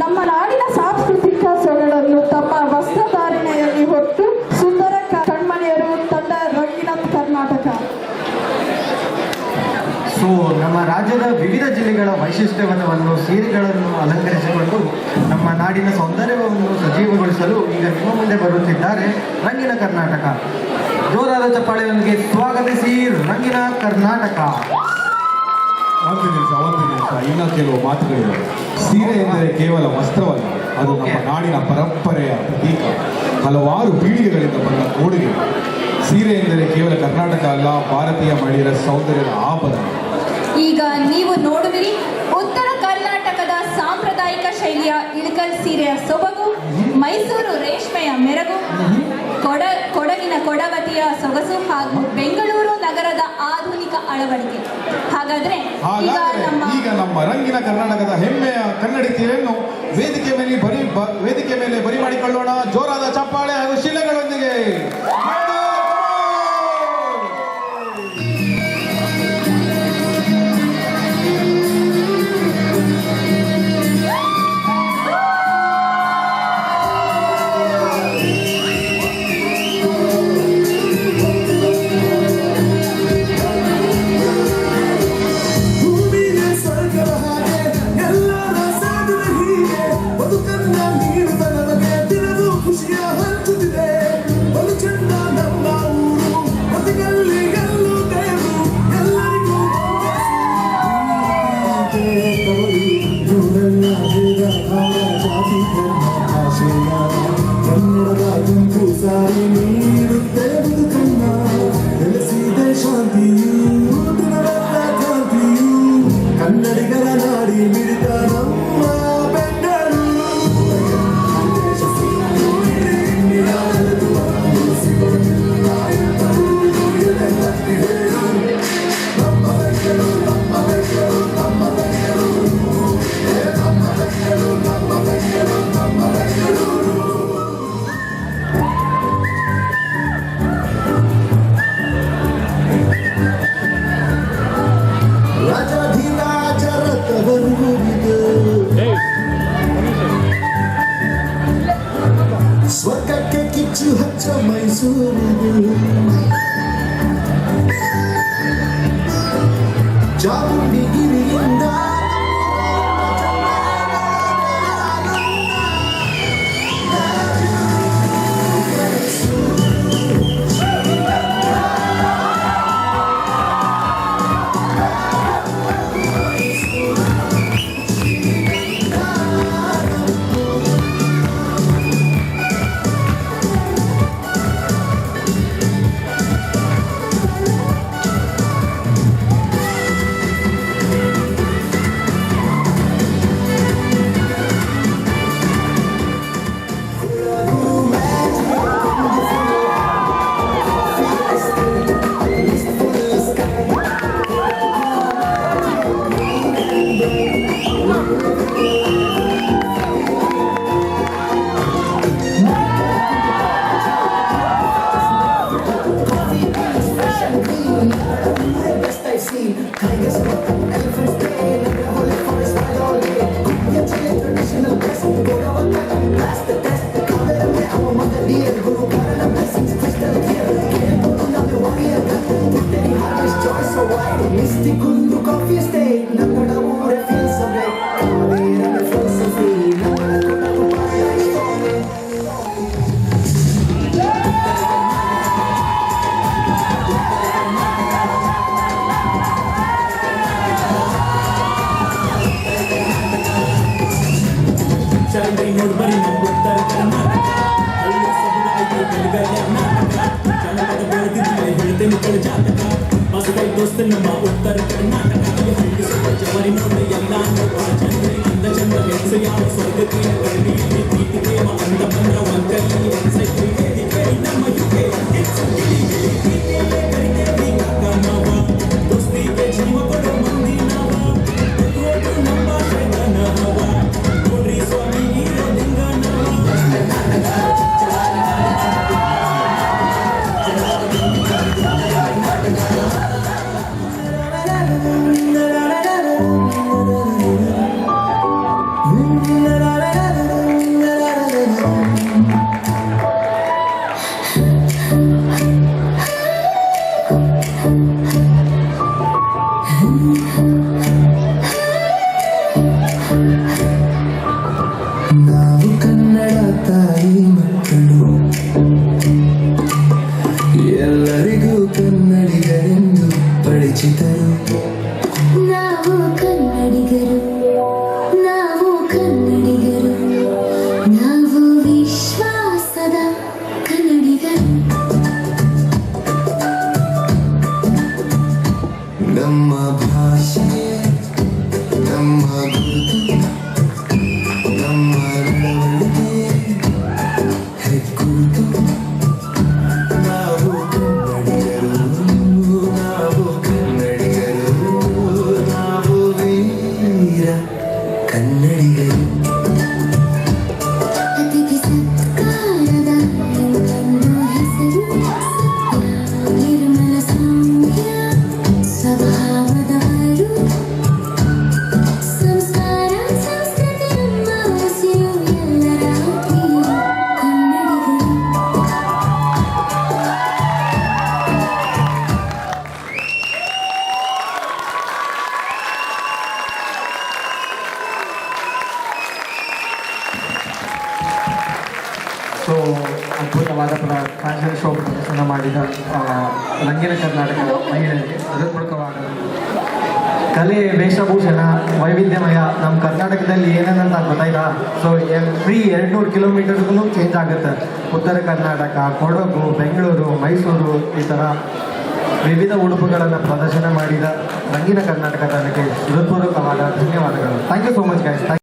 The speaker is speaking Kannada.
ನಮ್ಮ ನಾಡಿನ ಸಾಂಸ್ಕೃತಿಕ ಸೊಗಡನ್ನು ತಮ್ಮ ವಸ್ತ್ರಧಾರಣೆಯಲ್ಲಿ ಹೊತ್ತು ಸುಂದರ ಕಣ್ಮಣಿಯರು ತಂಡ ರಂಗಿನ ಕರ್ನಾಟಕ. ಸೊ ನಮ್ಮ ರಾಜ್ಯದ ವಿವಿಧ ಜಿಲ್ಲೆಗಳ ವೈಶಿಷ್ಟ್ಯವನ್ನು ಸೀರೆಗಳನ್ನು ಅಲಂಕರಿಸಿಕೊಂಡು ನಮ್ಮ ನಾಡಿನ ಸೌಂದರ್ಯವನ್ನು ಸಜೀವಗೊಳಿಸಲು ಈಗ ನಿಮ್ಮ ಮುಂದೆ ಬರುತ್ತಿದ್ದಾರೆ ರಂಗಿನ ಕರ್ನಾಟಕ. ಜೋರಾದ ಚಪ್ಪಾಳೆಯೊಂದಿಗೆ ಸ್ವಾಗತಿಸಿ ರಂಗಿನ ಕರ್ನಾಟಕ. ಒಂದು ನಿಮಿಷ ಇನ್ನ ಕೆಲವು ಮಾತುಗಳಿವೆ. ಸೀರೆ ಎಂದರೆ ಕೇವಲ ವಸ್ತ್ರವಲ್ಲ, ಅದು ನಮ್ಮ ನಾಡಿನ ಪರಂಪರೆಯ ಪ್ರತೀಕ. ಹಲವಾರು ಪೀಳಿಗೆಗಳಿಂದ ಬಂದ ಕೊಡುಗೆ. ಸೀರೆ ಎಂದರೆ ಕೇವಲ ಕರ್ನಾಟಕ ಅಲ್ಲ, ಭಾರತೀಯ ಮಹಿಳೆಯರ ಸೌಂದರ್ಯದ ಆಭರಣ. ಈಗ ನೀವು ನೋಡುವಿರಿ ಉತ್ತರ ಕರ್ನಾಟಕದ ಸಾಂಪ್ರದಾಯಿಕ ಶೈಲಿಯ ಇಳಕಲ್ ಸೀರೆಯ ಸೊಬಗು, ಮೈಸೂರು ರೇಷ್ಮೆಯ ಮೆರಗು, ಕೊಡಗಿನ ಕೊಡವತಿಯ ಸೊಗಸು ಹಾಗೂ ಬೆಂಗಳೂರು ನಗರದ ಆಧುನಿಕ ಅಳವಡಿಕೆ. ಹಾಗಾದ್ರೆ ಈಗ ನಮ್ಮ ರಂಗಿನ ಕರ್ನಾಟಕದ ಹೆಮ್ಮೆಯ ಕನ್ನಡತಿಯರನ್ನು ವೇದಿಕೆ ಮೇಲೆ ಬರಿ ಮಾಡಿಕೊಳ್ಳೋಣ. ಜೋರಾದ ಚಪ್ಪಾಳೆ ಹಾಗೂ ಶಿಲೆಗಳೊಂದಿಗೆ. ಕನ್ನಡಿಗರ ನಾಡಿ ಮಿಡಿತ ನಮ್ಮ ಸ್ವರ್ಗಕ್ಕೆ ಕಿಚ್ಚು ಹಚ್ಚ ಮೈಸೂರು ಚಾಮುಂಡಿಗಿರಿಯಿಂದ ನೋಡ್ಬರಿ ನಮ್ಮ ಉತ್ತರ ಕರ್ನಾಟಕ ಹಳ್ಳಿ ಸಬುದ ಐತಿ ಬೆಳಗಲ್ಲ ನಾಟಕ ಜನಪದ ಬೆಳೆದಿದ್ದರೆ ಹೇಳ್ತೇನೆ ಕಳ ಜಾತಕ ಮಸಗೈ ದೋಸ್ತ ನಮ್ಮ ಉತ್ತರ ಕರ್ನಾಟಕ ಹಳ್ಳಿ ಸಬ ಜವರಿ ನೋಡಿ ಎಲ್ಲ ನೋಡುವ ಚಂದ್ರಿ ಅಂದ ಚಂದ ಹೆಂಗಸ ಯಾವ ಸ್ವರ್ಗಕ್ಕೆ ಕರ್ಣಿ ಪ್ರೀತಿ ಪ್ರೇಮ ಅಂದ ಬಂದ ಒಂದಲ್ಲಿ ಒಂದ್ಸೈತಿ ವೇದಿಕೆ ನಮ್ಮ ಯುಕೆ ಹೆಚ್ಚು ಗಿಳಿ ಪ್ರೀತಿಯಲ್ಲೇ ಕರಿತೇವಿ ಕಾಕ ನಾವ ದೋಸ್ತಿಗೆ ಜೀವ ಕೊಡೋ ಮಂದಿ ನಾವ ಓಟು ನಮ್ಮ ಶೈತನ ಹವ ನೋಡ್ರಿ ಸ್ವಾಮಿ la la la ಕನ್ನಡಿಗರು ನಾವು ಕನ್ನಡಿಗರು ನಾವು ವಿಶ್ವಾಸದ ಕನ್ನಡಿಗರು ನಮ್ಮ ಭಾಷೆ ನಮ್ಮ ಗುರುತು ನಮ್ಮ ನಡವಳಿಕೆ ಹೆಗ್ಗುರುತು ನಾವು ಕನ್ನಡಿಗರು ನಾವು ಕನ್ನಡಿಗರು ನಾವು ವೀರ ಕನ್ನಡಿಗರು ಅತಿಥಿ ಸತ್ಕಾರದ ನನ್ನ ಹೆಸರು ನಿರ್ಮಲ ಸೌಮ್ಯ ಸ್ವಭಾವದವರು ಸಂಸ್ಕಾರ ಸಂಸ್ಕೃತಿ ನಮ್ಮ ಉಸಿರು ಎಲ್ಲರ ಆತ್ಮೀಯ ಕನ್ನಡಿಗರು ಸೊ ಅದ್ಭುತವಾದ ಫ್ಯಾಷನ್ ಶೋ ಪ್ರದರ್ಶನ ಮಾಡಿದ ರಂಗಿನ ಕರ್ನಾಟಕದ ಮಹಿಳೆಯರಿಗೆ ಹೃತ್ಪೂರ್ವಕವಾದ ಕಲೆ ವೇಷಭೂಷಣ ವೈವಿಧ್ಯಮಯ ನಮ್ಮ ಕರ್ನಾಟಕದಲ್ಲಿ ಏನೇನಂತ ಗೊತ್ತಾಯ್ತಾ? ಸೊ ಎವ್ರಿ 200 ಕಿಲೋಮೀಟರ್ಗೂ ಚೇಂಜ್ ಆಗುತ್ತೆ. ಉತ್ತರ ಕರ್ನಾಟಕ, ಕೊಡಗು, ಬೆಂಗಳೂರು, ಮೈಸೂರು ಈ ಥರ ವಿವಿಧ ಉಡುಪುಗಳನ್ನು ಪ್ರದರ್ಶನ ಮಾಡಿದ ರಂಗಿನ ಕರ್ನಾಟಕ ತಂಡಕ್ಕೆ ಹೃತ್ಪೂರ್ವಕವಾದ ಧನ್ಯವಾದಗಳು. Thank you so much guys.